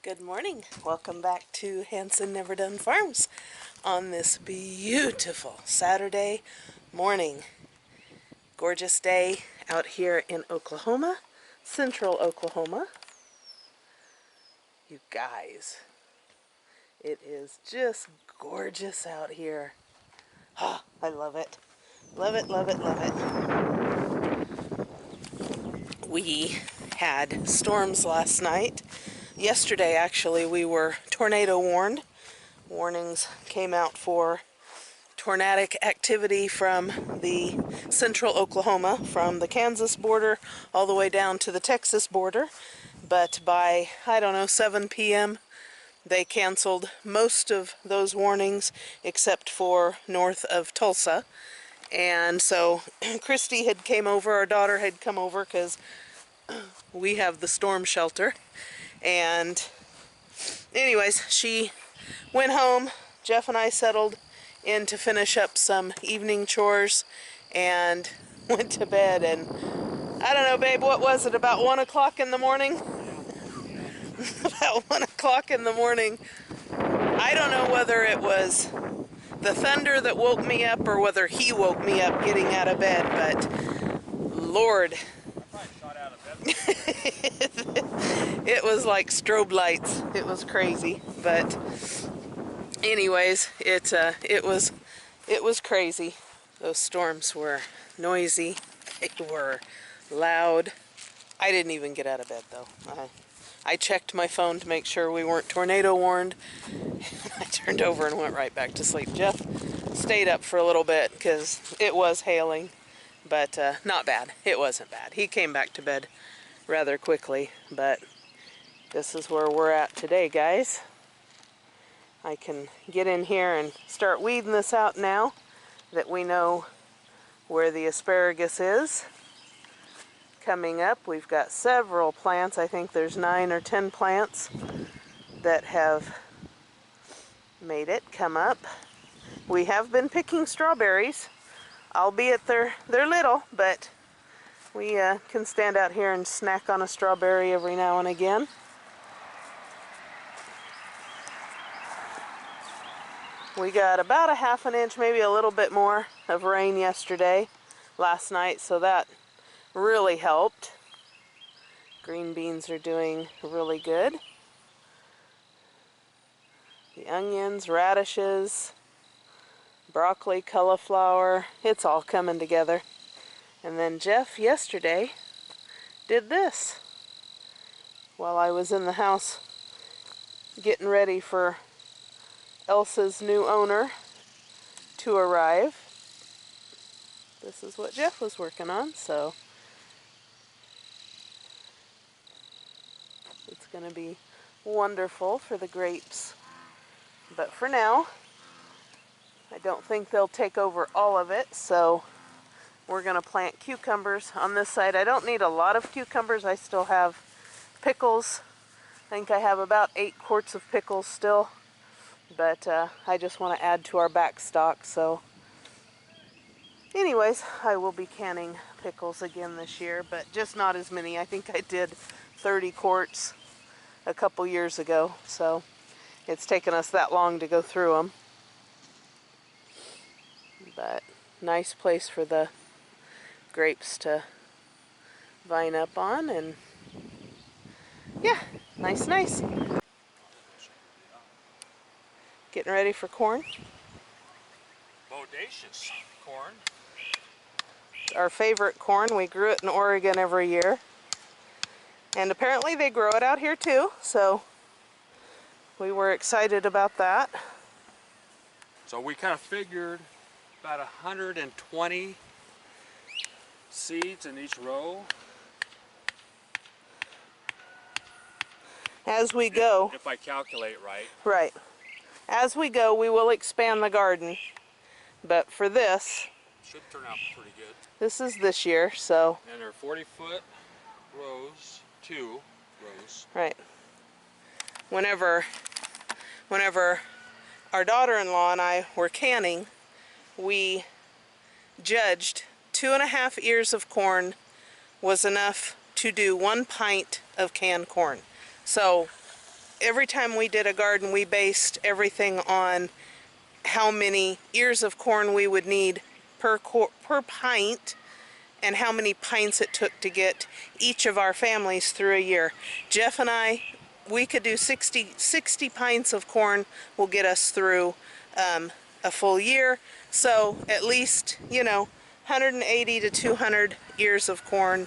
Good morning. Welcome back to Hanson Never Done Farms on this beautiful Saturday morning. Gorgeous day out here in Oklahoma, central Oklahoma. You guys, it is just gorgeous out here. Oh, I love it. Love it, love it, love it. We had storms last night. Yesterday, actually, we were tornado warned. Warnings came out for tornadic activity from the central Oklahoma, from the Kansas border all the way down to the Texas border. But by, I don't know, 7 p.m., they canceled most of those warnings except for north of Tulsa. And so Christy had came over, our daughter had come over because we have the storm shelter. And anyways, she went home. Jeff and I settled in to finish up some evening chores and went to bed. And I don't know, babe, what was it, about 1 o'clock in the morning? About 1 o'clock in the morning. I don't know whether it was the thunder that woke me up or whether he woke me up getting out of bed, but Lord. It was like strobe lights. It was crazy, but anyways, it was crazy. Those storms were noisy. They were loud. I didn't even get out of bed though. I checked my phone to make sure we weren't tornado warned. I turned over and went right back to sleep. Jeff stayed up for a little bit because it was hailing, but not bad. It wasn't bad. He came back to bed rather quickly, but this is where we're at today, guys. I can get in here and start weeding this out now that we know where the asparagus is. Coming up, we've got several plants. I think there's 9 or 10 plants that have made it come up. We have been picking strawberries, albeit they're little, but we can stand out here and snack on a strawberry every now and again. We got about a half an inch, maybe a little bit more of rain last night, so that really helped. Green beans are doing really good. The onions, radishes, broccoli, cauliflower, it's all coming together. And then Jeff yesterday did this while I was in the house getting ready for Elsa's new owner to arrive. This is what Jeff was working on, so it's going to be wonderful for the grapes. But for now, I don't think they'll take over all of it, so we're going to plant cucumbers on this side. I don't need a lot of cucumbers. I still have pickles. I think I have about 8 quarts of pickles still, but I just want to add to our back stock. So anyways, I will be canning pickles again this year, but just not as many. I think I did 30 quarts a couple years ago, so it's taken us that long to go through them. But nice place for the grapes to vine up on, and yeah, nice. Getting ready for corn. Bodacious corn. It's our favorite corn. We grew it in Oregon every year. And apparently they grow it out here too, so we were excited about that. So we kind of figured about 120 seeds in each row. As we go, if I calculate right. Right. As we go, we will expand the garden. But for this, should turn out pretty good. This is this year, so. And they're 40-foot rows, 2 rows. Right. Whenever our daughter-in-law and I were canning, we judged 2.5 ears of corn was enough to do 1 pint of canned corn. So every time we did a garden, we based everything on how many ears of corn we would need per pint, and how many pints it took to get each of our families through a year. Jeff and I, we could do 60 pints of corn will get us through a full year. So at least, 180 to 200 ears of corn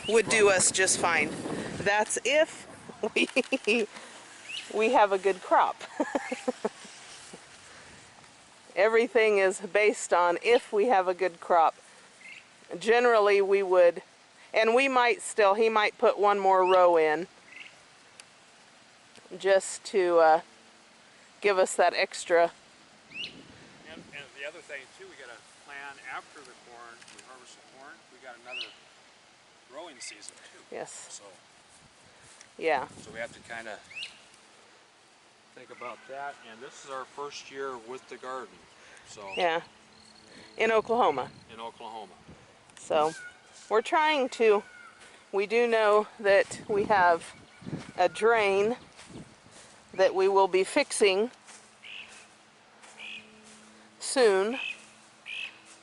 would do us just fine. That's if we have a good crop. Everything is based on if we have a good crop. Generally we would, and we might still, he might put one more row in just to give us that extra. And the other thing too, we got to plan after the corn, we harvest the corn, we got another growing season too. Yes. So Yeah. we have to kind of think about that. And this is our first year with the garden. So Yeah. In Oklahoma. In Oklahoma. So we're trying to, we do know that we have a drain that we will be fixing soon,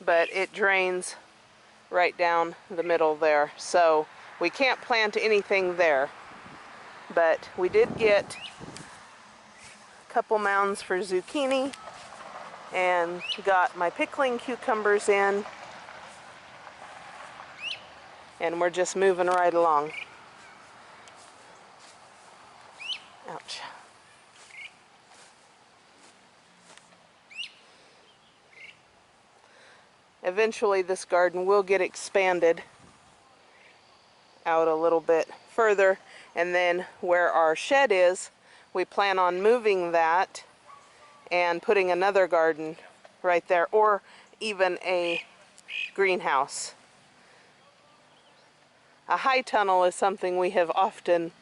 but it drains right down the middle there. So we can't plant anything there. But we did get a couple mounds for zucchini and got my pickling cucumbers in. And we're just moving right along. Ouch. Eventually this garden will get expanded out a little bit further, and then where our shed is, we plan on moving that and putting another garden right there, or even a greenhouse. A high tunnel is something we have often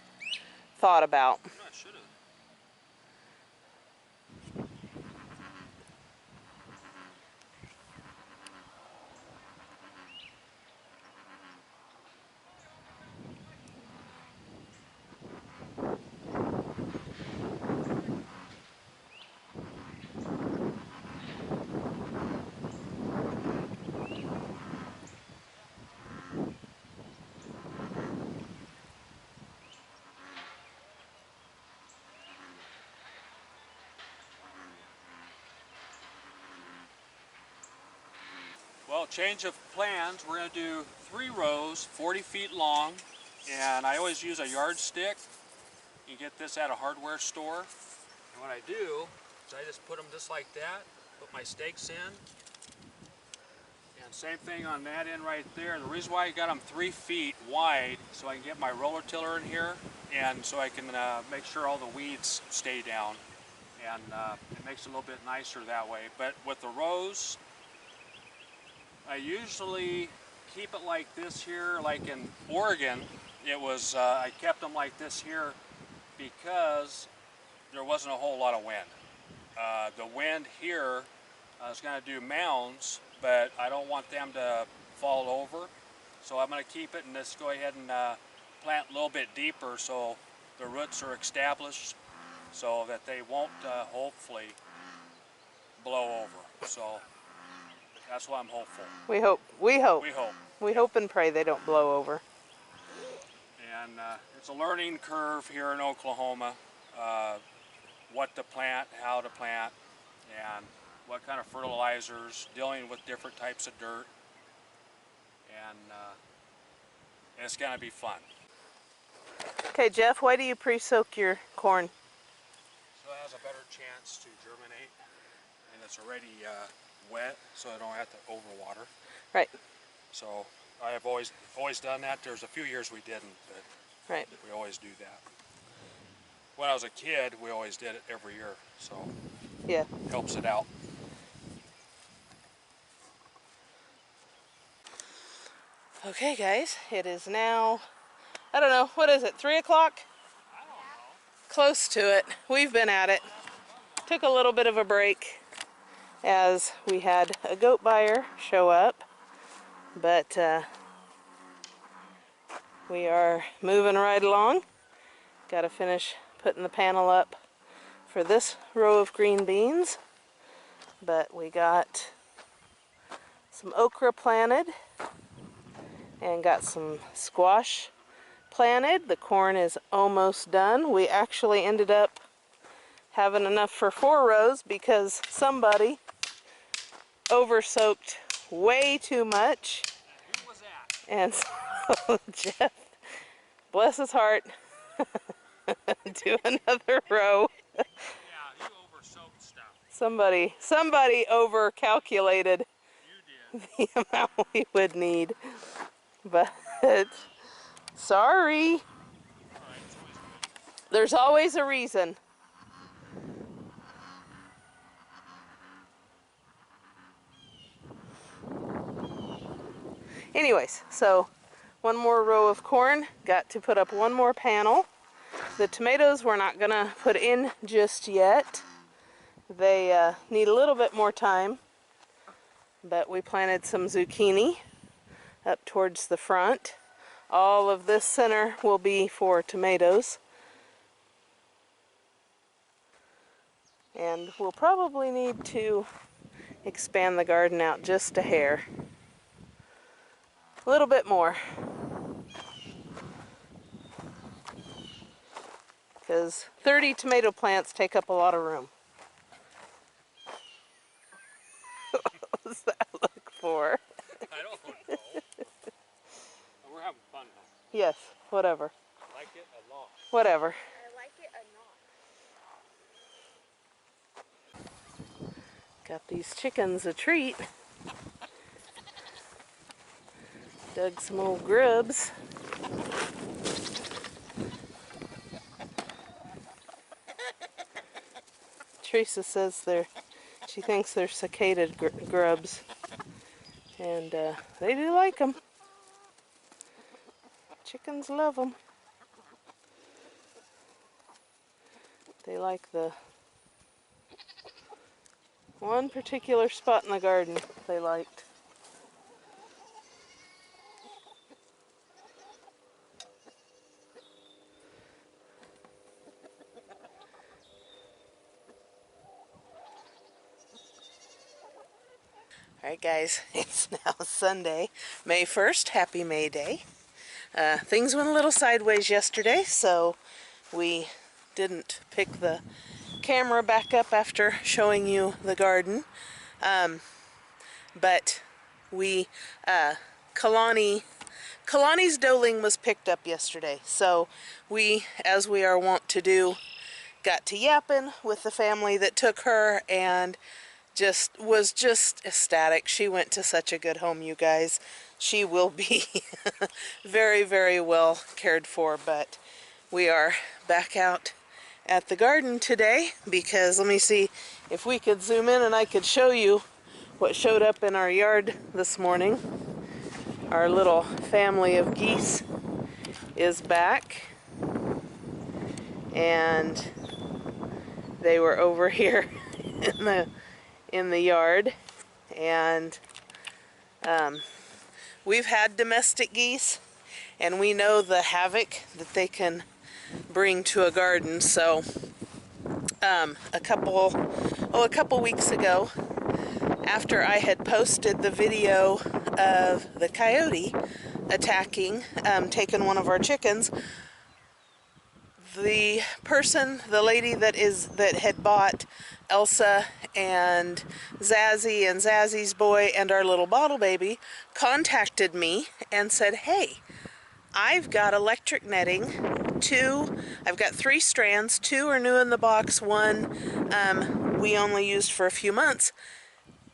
thought about. I should have. Well, change of plans. We're going to do 3 rows, 40 feet long, and I always use a yardstick. You get this at a hardware store. And what I do is I just put them just like that, put my stakes in, and same thing on that end right there. The reason why I got them 3 feet wide, so I can get my roller tiller in here, and so I can make sure all the weeds stay down, and it makes it a little bit nicer that way. But with the rows, I usually keep it like this here. Like in Oregon, it was I kept them like this here because there wasn't a whole lot of wind. The wind here is going to do mounds, but I don't want them to fall over. So I'm going to keep it and just go ahead and plant a little bit deeper so the roots are established so that they won't hopefully blow over. So that's why I'm hopeful. We hope. We hope. We hope. We hope and pray they don't blow over. And it's a learning curve here in Oklahoma, what to plant, how to plant, and what kind of fertilizers, dealing with different types of dirt. And it's going to be fun. Okay, Jeff, why do you pre-soak your corn? So it has a better chance to germinate, and it's already wet, so I don't have to overwater. Right. So I have always done that. There's a few years we didn't, but Right. we always do that. When I was a kid, we always did it every year, so Yeah. it helps it out. Okay, guys, it is now, I don't know, what is it, 3 o'clock? I don't know. Close to it. We've been at it. Took a little bit of a break as we had a goat buyer show up, but we are moving right along, Got to finish putting the panel up for this row of green beans. But we got some okra planted and got some squash planted. The corn is almost done. We actually ended up having enough for 4 rows because somebody over-soaked way too much. Who was that? And so Jeff, bless his heart, do another row. Yeah, you over-soaked stuff. Somebody over-calculated You did. the amount we would need. But sorry. All right, it's always good. There's always a reason. Anyways, so one more row of corn, got to put up one more panel. The tomatoes we're not gonna put in just yet. They need a little bit more time, but we planted some zucchini up towards the front. All of this center will be for tomatoes. And we'll probably need to expand the garden out just a hair. A little bit more. Because 30 tomato plants take up a lot of room. What does that look for? I don't know. We're having fun though. Yes, whatever. I like it a lot. Whatever. I like it a lot. Got these chickens a treat. Dug some old grubs. Teresa says she thinks they're cicada grubs. And they do like them. Chickens love them. They like the one particular spot in the garden they liked. Alright guys, it's now Sunday, May 1st. Happy May Day. Things went a little sideways yesterday, so we didn't pick the camera back up after showing you the garden. But we, Kalani's doeling was picked up yesterday, so we, as we are wont to do, got to yapping with the family that took her and was just ecstatic. She went to such a good home, you guys. She will be very, very well cared for, but we are back out at the garden today because let me see if we could zoom in and I could show you what showed up in our yard this morning. Our little family of geese is back, and they were over here in the yard, and we've had domestic geese and we know the havoc that they can bring to a garden. So a couple weeks ago, after I had posted the video of the coyote attacking, taking one of our chickens, the lady that had bought Elsa and Zazzy's boy and our little bottle baby contacted me and said, hey, I've got electric netting. I've got 3 strands. 2 are new in the box. 1 we only used for a few months.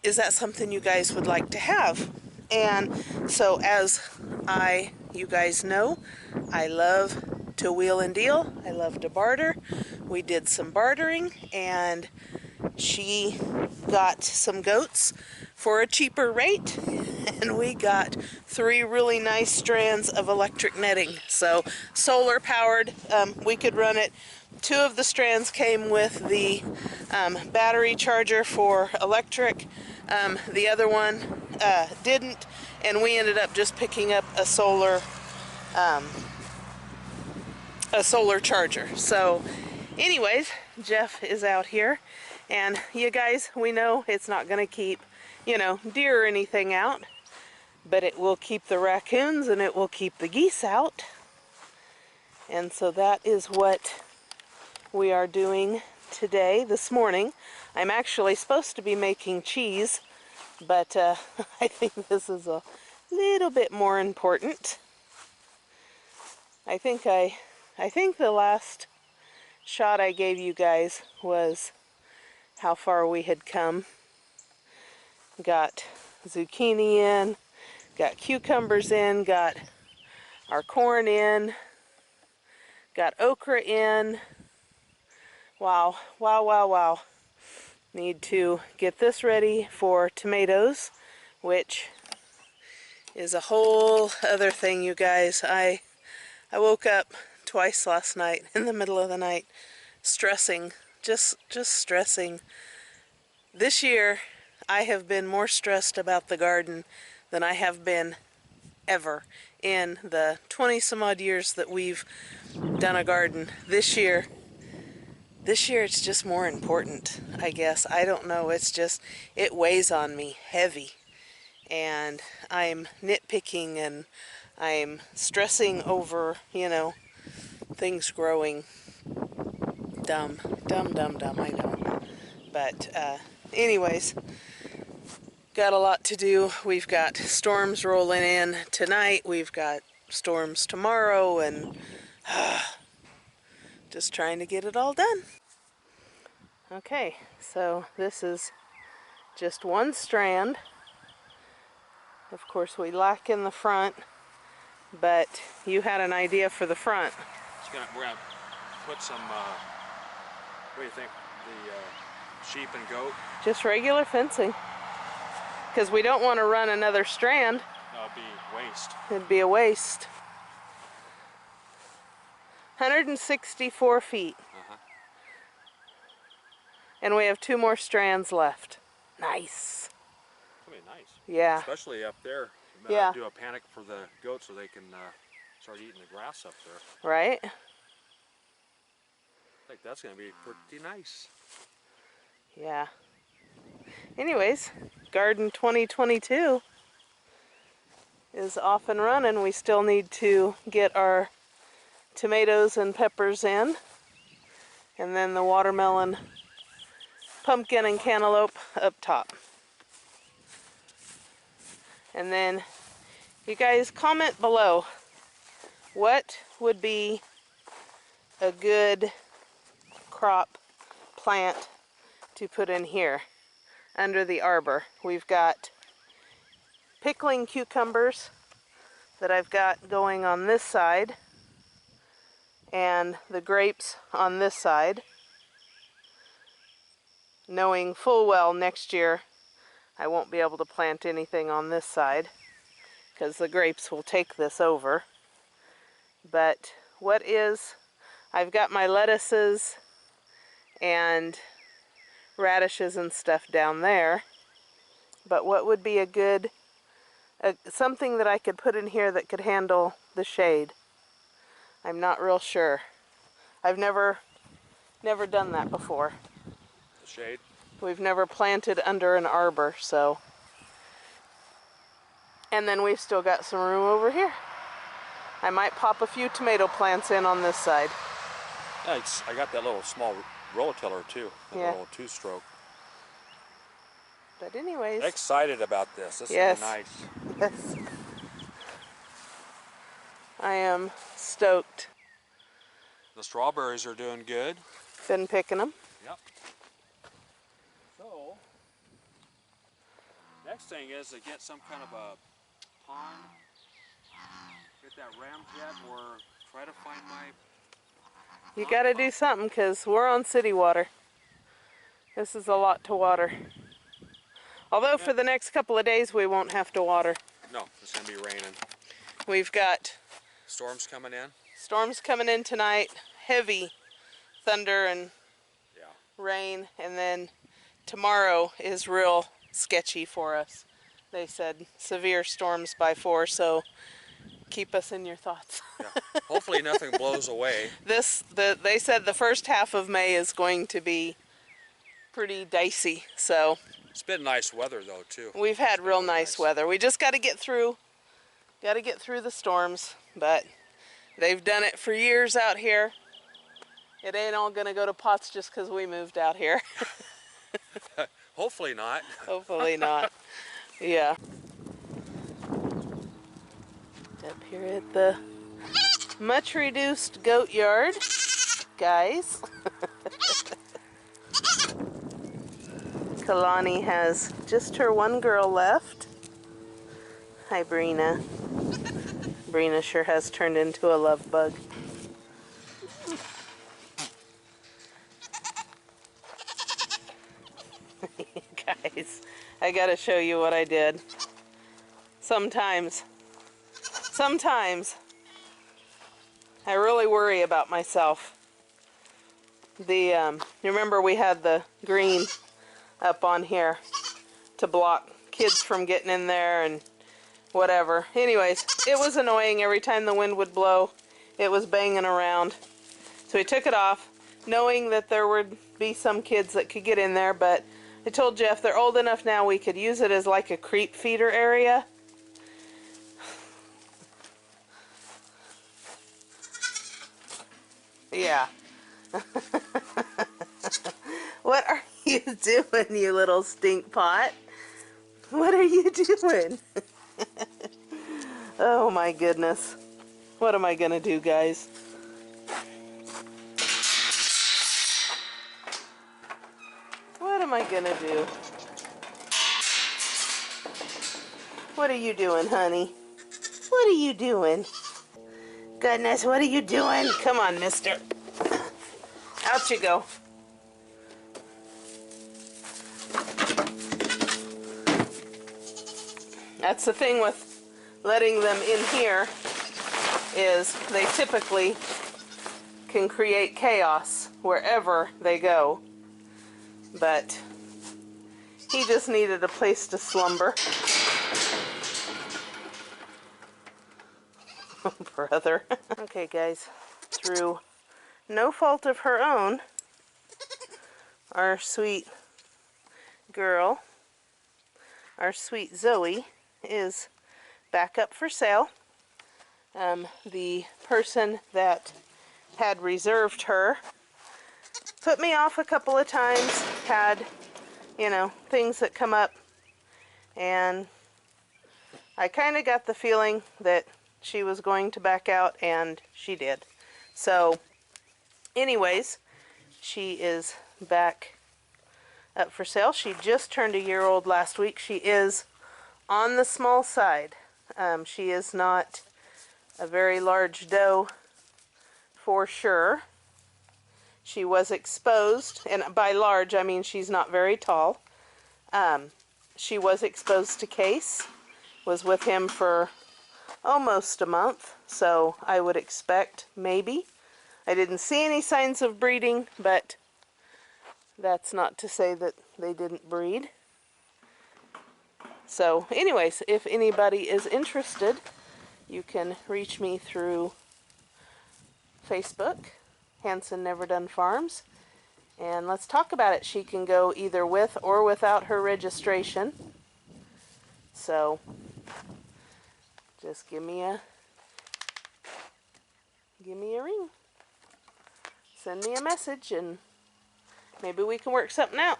Is that something you guys would like to have? And so as you guys know, I love to wheel and deal. I love to barter. We did some bartering, and she got some goats for a cheaper rate, and we got 3 really nice strands of electric netting. So solar powered, we could run it. 2 of the strands came with the battery charger for electric. The other one didn't, and we ended up just picking up a solar a solar charger. So anyways, Jeff is out here, and you guys, we know it's not going to keep, you know, deer or anything out, but it will keep the raccoons and it will keep the geese out. And so that is what we are doing today, this morning. I'm actually supposed to be making cheese, but I think this is a little bit more important. I think the last shot I gave you guys was how far we had come. Got zucchini in, got cucumbers in, got our corn in, got okra in. Wow, wow, wow, wow. Need to get this ready for tomatoes, which is a whole other thing, you guys. I woke up twice last night in the middle of the night stressing, just stressing. This year I have been more stressed about the garden than I have been ever in the 20 some odd years that we've done a garden. This year it's just more important, I guess. I don't know, it's just, it weighs on me heavy, and I'm nitpicking and I'm stressing over, you know, things growing. Dumb, I know. But anyways, got a lot to do. We've got storms rolling in tonight. We've got storms tomorrow, and just trying to get it all done. Okay, so this is just one strand. Of course, we lack in the front, but you had an idea for the front. We're gonna put some. What do you think? The sheep and goat. Just regular fencing, because we don't want to run another strand. That'll be waste. It'd be a waste. 164 feet. And we have 2 more strands left. Nice. That'll be nice. Yeah. Especially up there. Yeah. Do a panic for the goats so they can start eating the grass up there. Right? I think that's going to be pretty nice. Yeah. Anyways, Garden 2022 is off and running. We still need to get our tomatoes and peppers in, and then the watermelon, pumpkin, and cantaloupe up top. And then you guys comment below, what would be a good crop plant to put in here under the arbor. We've got pickling cucumbers that I've got going on this side, and the grapes on this side, knowing full well next year I won't be able to plant anything on this side because the grapes will take this over. But I've got my lettuces and radishes and stuff down there, but what would be a good, something that I could put in here that could handle the shade? I'm not real sure. I've never done that before. The shade? We've never planted under an arbor, so. And then we've still got some room over here. I might pop a few tomato plants in on this side. Yeah, I got that little small rototiller too. That little 2-stroke. But anyways. Excited about this. This Yes. is nice. Yes. I am stoked. The strawberries are doing good. Been picking them. Yep. So, next thing is to get some kind of a pond. Get that ramjet or try to find my... You gotta do something because we're on city water. This is a lot to water. Although for the next couple of days we won't have to water. No, it's going to be raining. We've got Storms coming in tonight, heavy thunder and Yeah. rain, and then tomorrow is real sketchy for us. They said severe storms by 4, so keep us in your thoughts. Yeah. Hopefully nothing blows away. They said the first half of May is going to be pretty dicey, so It's been nice weather though too. we've had It's been real really nice weather. We just got to get through the storms, but they've done it for years out here. It ain't all gonna go to pots just because we moved out here. Hopefully not. Hopefully not. Yeah. Up here at the much reduced goat yard, guys. Kalani has just her one girl left. Hi, Brina. Brina sure has turned into a love bug. Guys, I gotta show you what I did. Sometimes I really worry about myself. You remember we had the green up on here to block kids from getting in there and whatever. Anyways, it was annoying every time the wind would blow. It was banging around. So we took it off, knowing that there would be some kids that could get in there, but I told Jeff they're old enough now we could use it as like a creep feeder area. Yeah. What are you doing, you little stink pot? What are you doing? Oh my goodness. What am I gonna do, guys? What am I gonna do? What are you doing, honey? What are you doing? Goodness, what are you doing? Come on, mister. Out you go. That's the thing with letting them in here, is they typically can create chaos wherever they go. But he just needed a place to slumber. Oh, brother. Okay, guys, through no fault of her own, our sweet girl, our sweet Zoe, is back up for sale. The person that had reserved her put me off a couple of times, had, you know, things that come up, and I kind of got the feeling that she was going to back out, and she did. So anyways, she is back up for sale. She just turned a year old last week. She is on the small side. She is not a very large doe for sure. She was exposed, and by large I mean she's not very tall. She was exposed to Case, was with him for almost a month, so I would expect maybe. I didn't see any signs of breeding, but that's not to say that they didn't breed. So anyways, if anybody is interested, you can reach me through Facebook, Hanson Never Done Farms, and let's talk about it. She can go either with or without her registration. So just give me a ring. Send me a message and maybe we can work something out.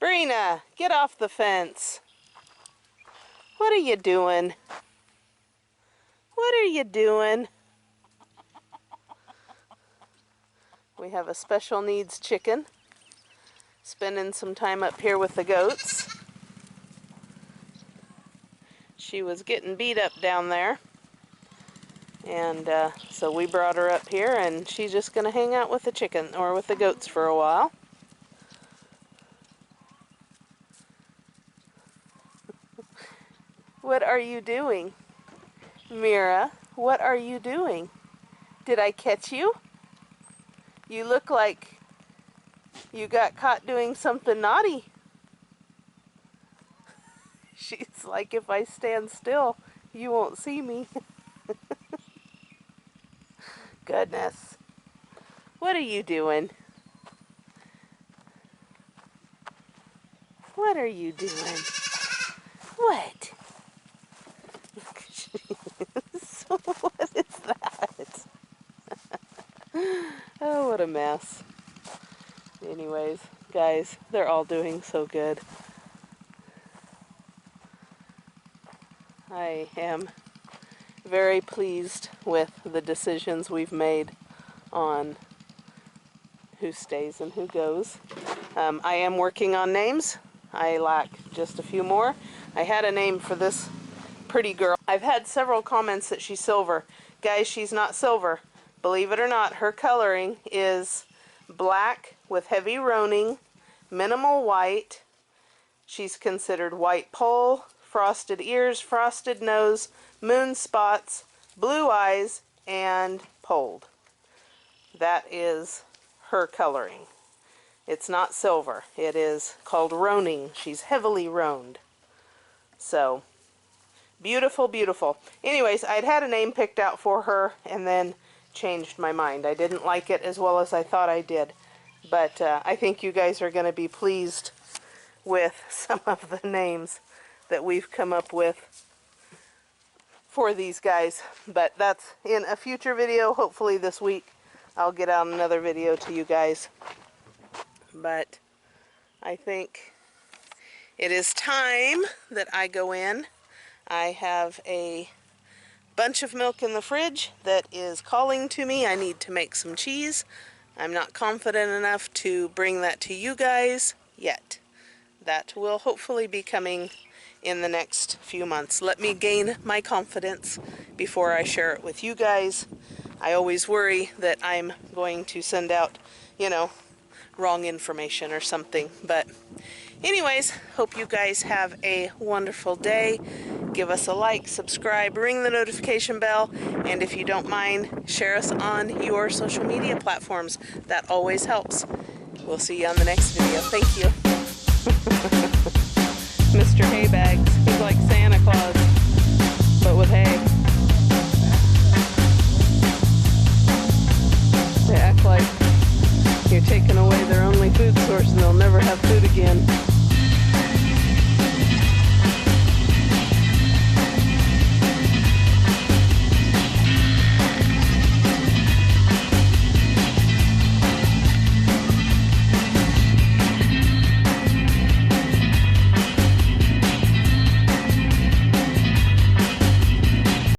Brina, get off the fence. What are you doing? What are you doing? We have a special needs chicken spending some time up here with the goats. She was getting beat up down there, and so we brought her up here, and she's just going to hang out with the chicken or with the goats for a while. What are you doing? Mira, what are you doing? Did I catch you? You look like you got caught doing something naughty. She's like, if I stand still, you won't see me. Goodness. What are you doing? What are you doing? What? So what is that? Oh, what a mess. Anyways, guys, they're all doing so good. I am very pleased with the decisions we've made on who stays and who goes. I am working on names. I lack just a few more. I had a name for this pretty girl. I've had several comments that she's silver. Guys, she's not silver. Believe it or not, her coloring is black with heavy roning, minimal white. She's considered white poll, frosted ears, frosted nose, moon spots, blue eyes, and polled. That is her coloring. It's not silver. It is called roning. She's heavily roaned. So, beautiful, beautiful. Anyways, I'd had a name picked out for her and then changed my mind. I didn't like it as well as I thought I did. But I think you guys are going to be pleased with some of the names that we've come up with for these guys. But that's in a future video. Hopefully this week I'll get out another video to you guys. But I think it is time that I go in. I have a bunch of milk in the fridge that is calling to me. I need to make some cheese. I'm not confident enough to bring that to you guys yet. That will hopefully be coming in the next few months. Let me gain my confidence before I share it with you guys. I always worry that I'm going to send out, you know, wrong information or something. But anyways, hope you guys have a wonderful day. Give us a like, subscribe, ring the notification bell, and if you don't mind, share us on your social media platforms. That always helps. We'll see you on the next video. Thank you. Mr. Haybags. He's like Santa Claus, but with hay. They act like you're taking away their only food source and they'll never have food again.